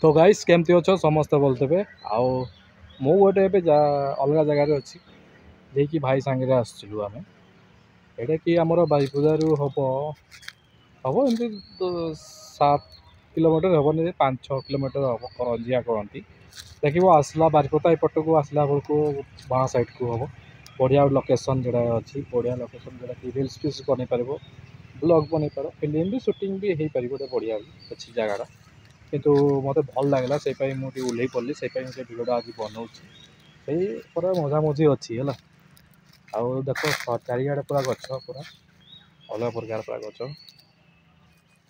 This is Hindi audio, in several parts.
तो गाइस केमती अच्छो समस्ते बोलते आउ मु गोटे अलग जगार अच्छी देखिए भाई सांगे आसलु आम एटा कि आमर बारिपदारू हम हम एमती 7 किलोमीटर हेनी 5-6 किलोमीटर हम करंजिया कहती देखिए आसला बारिपदा एपट को आसला बेलू बाँ साइड को हम बढ़िया लोकेशन जोड़ा अच्छी बढ़िया लोकेशन जोड़ा कि रिल्स फिल्स बन पार ब्लॉग बन पार फिल्म भी सुटिंग भी हो पार गोटे बढ़िया अच्छी जगह किंतु मत भल लगला से मुझे ओल्ल पड़ी से भिडियोटा आज बनाऊँगी मजा मजी अच्छी है आउ देख चारिड़े पूरा गच पूरा अलग प्रकार पूरा गच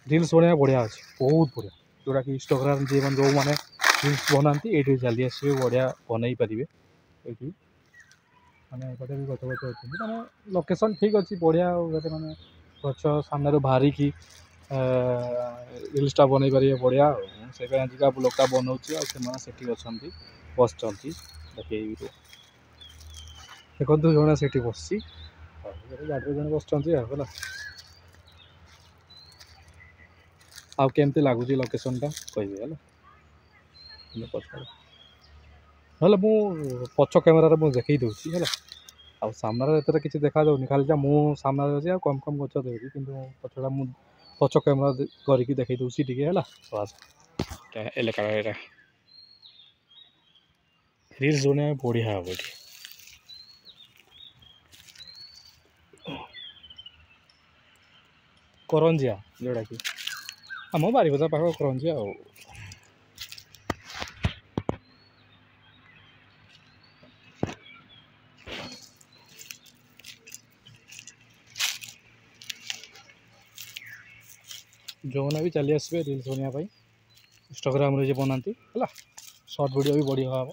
रिल्स बनवा बढ़िया अच्छे बहुत बढ़िया जोटा कि इंस्टाग्राम जी जो मैंने रिल्स बनाती ये चली आसवे बढ़िया बनई पारे ये माने एपटे भी गच गच अच्छी माने लोकेशन ठीक अच्छी बढ़िया माने गच सामने बाहरी की रिल्सटा बनई पारे बढ़िया से आजिका ब्लॉगटा बनाऊँगी आसे अच्छा बस देखे देखो जड़े से बस गाड़ी जन बस आउ केमती लगुच लोकेशनटा कह ना मु पछ कैमेरार मुझे देखई दूसरी है आ सामने एत किसी देखा जाऊनी खाली मुझे सामने अच्छे कम कम गच देखी कि पछड़ा मुझे पछ कैमेरा करके देखई दूसरी टी है रिल्स बनने बढ़िया हम ये करंजिया जोड़ा कि आम बारिपदा पाख करंजिया जो मैंने भी चली आसवे रिल्स बनवाई इंस्टाग्राम रे बनाती है शॉर्ट वीडियो भी बढ़िया हम